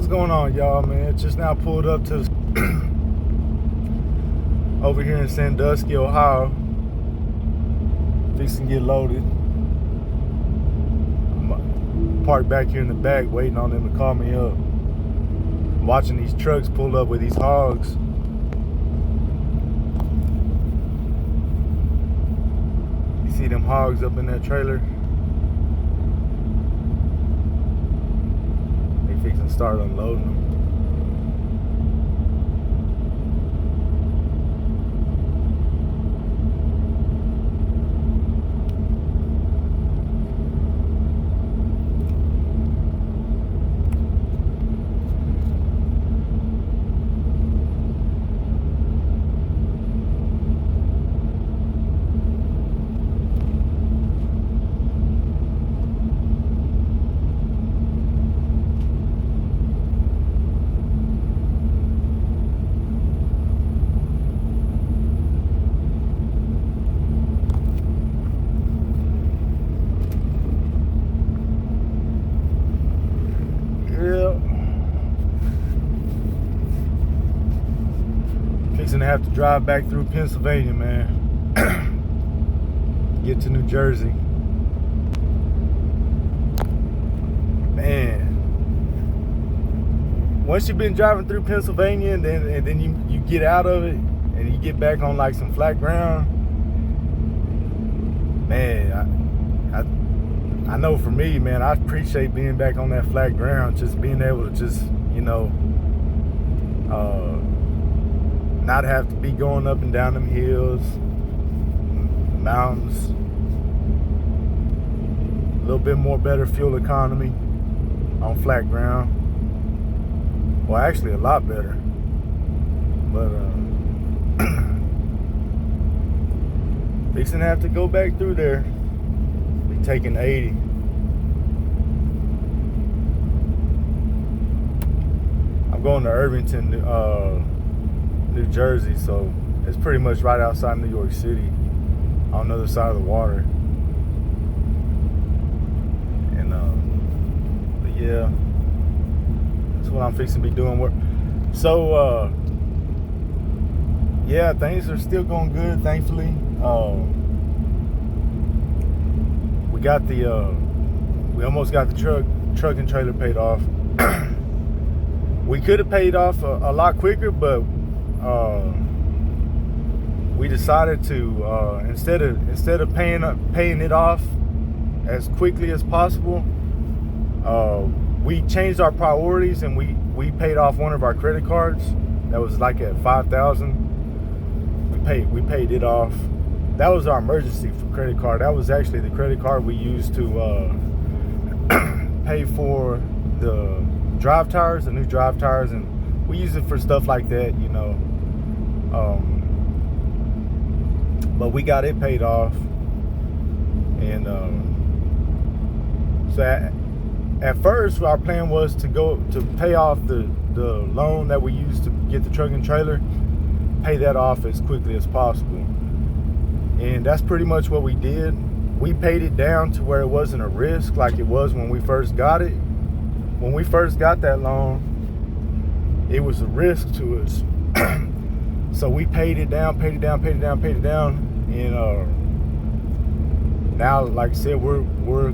What's going on, y'all, man? Just now pulled up to over here in Sandusky, Ohio. Fixing to get loaded. I'm parked back here in the back waiting on them to call me up. I'm watching these trucks pull up with these hogs. You see them hogs up in that trailer? They fixing to start unloading them. Fixing to have to drive back through Pennsylvania, man. Get to New Jersey. Man. Once you've been driving through Pennsylvania and then you get out of it and you get back on like some flat ground, man, I know for me, man, I appreciate being back on that flat ground, just being able to just, you know, not have to be going up and down them hills, mountains. A little bit more better fuel economy on flat ground. Well, actually a lot better. But fixing to have to go back through there. Be taking 80. I'm going to Irvington, New Jersey, so it's pretty much right outside New York City, on the other side of the water. And but yeah, that's what I'm fixing to be doing. So yeah, things are still going good, thankfully. We almost got the truck and trailer paid off. We could have paid off a lot quicker, but we decided to instead of paying it off as quickly as possible, we changed our priorities and we paid off one of our credit cards that was like at $5,000. We paid it off. That was our emergency for credit card. That was actually the credit card we used to pay for the drive tires, the new drive tires, and we use it for stuff like that, you know. But we got it paid off, and so at first our plan was to pay off the loan that we used to get the truck and trailer, pay that off as quickly as possible, and that's pretty much what we did. We paid it down to where it wasn't a risk like it was when we first got it. When we first got that loan, it was a risk to us. So we paid it down, and now, like I said, we're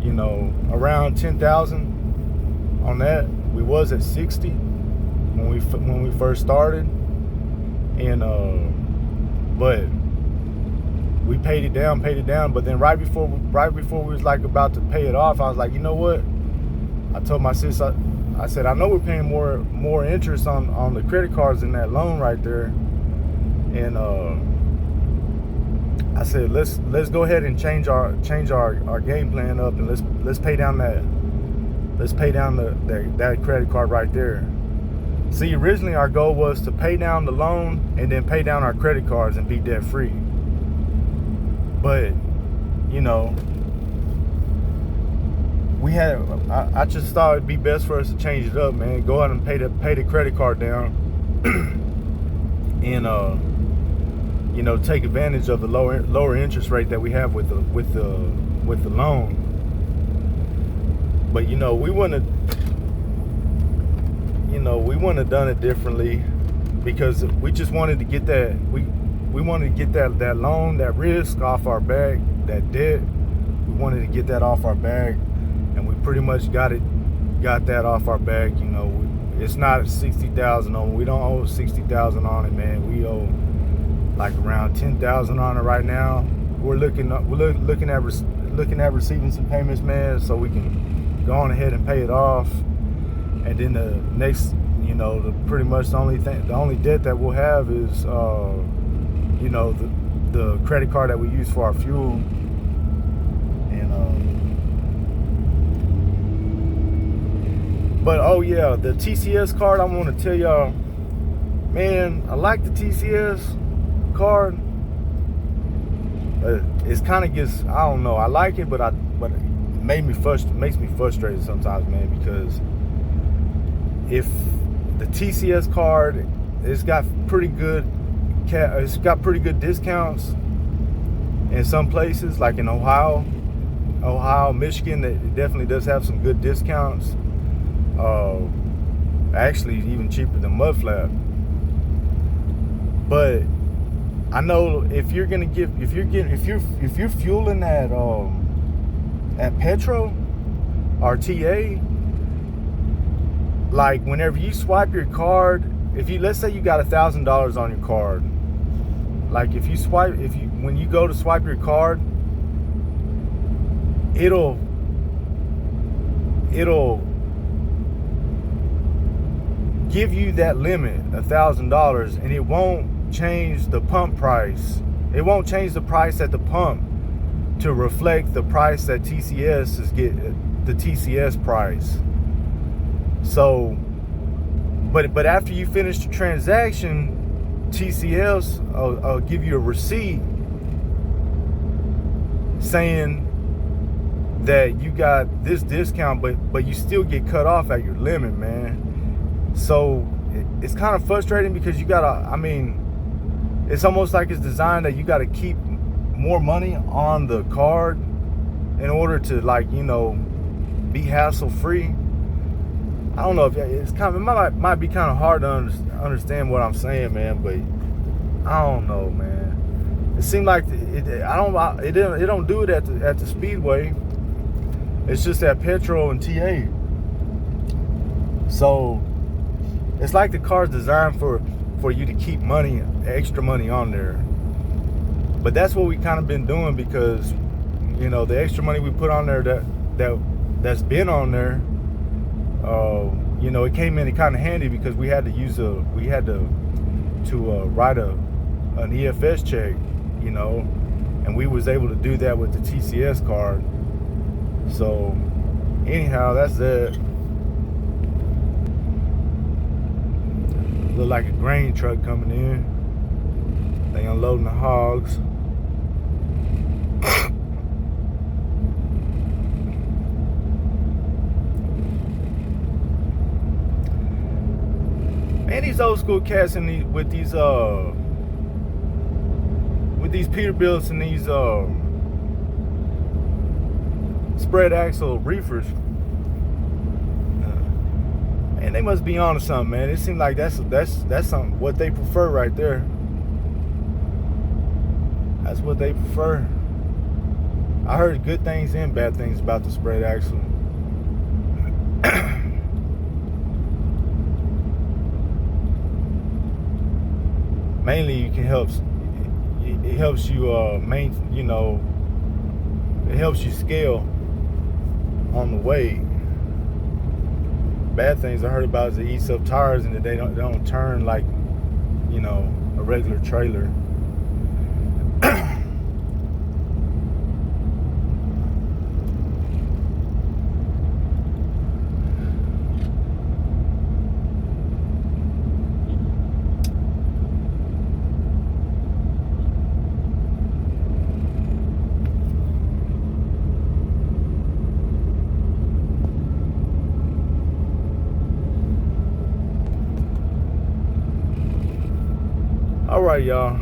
you know, around 10,000 on that. We was at 60 when we first started, and but we paid it down. But then right before we was like about to pay it off, I was like, you know what? I told my sis, I said, I know we're paying more interest on the credit cards than that loan right there, and I said, let's go ahead and change our game plan up, and let's pay down that credit card right there. See, originally our goal was to pay down the loan and then pay down our credit cards and be debt free. But you know, I just thought it'd be best for us to change it up, man. Go out and pay the credit card down, and you know, take advantage of the lower interest rate that we have with the loan. But you know, we wouldn't we wouldn't have done it differently, because we just wanted to get that we wanted to get that loan, that risk off our back, that debt. We wanted to get that off our back, and we pretty much got that off our back. It's not 60,000 on. We don't owe 60,000 on it, man. We owe like around 10,000 on it right now. We're looking at receiving some payments, man, so we can go on ahead and pay it off. And then the next, pretty much the only debt that we'll have is, the credit card that we use for our fuel. And but oh yeah, the TCS card, I want to tell y'all, man, I like the TCS card. It's kind of gets, I don't know, I like it, but it makes me frustrated sometimes, man, because if the TCS card, it's got pretty good discounts in some places, like in Ohio, Michigan. It definitely does have some good discounts. Actually, even cheaper than Mudflap. But I know if you're fueling at Petro or TA, like whenever you swipe your card, let's say you got $1,000 on your card, like when you go to swipe your card, it'll give you that limit, $1,000, and it won't change the pump price. It won't change the price at the pump to reflect the price that TCS is the TCS price. So, but after you finish the transaction, TCS will give you a receipt saying that you got this discount, but you still get cut off at your limit, man. So it's kind of frustrating because it's almost like it's designed that you got to keep more money on the card in order to, be hassle free. I don't know if it might be kind of hard to understand what I'm saying, man, but I don't know, man. It seemed like it don't do it at the Speedway. It's just at Petro and TA. So it's like the car's designed for you to keep extra money on there. But that's what we kind of been doing, because the extra money we put on there that's been on there, it came in kind of handy, because we had to write an EFS check, and we was able to do that with the TCS card. So anyhow, that's it. Look like a grain truck coming in. They unloading the hogs. Man, these old school cats with these Peterbilts and these spread axle reefers, and they must be on to something, man. It seems like that's something what they prefer right there. That's what they prefer. I heard good things and bad things about the spread axle. Mainly, it helps you it helps you scale on the weight. Bad things I heard about is it eats up tires and that they don't turn like a regular trailer. All right, y'all.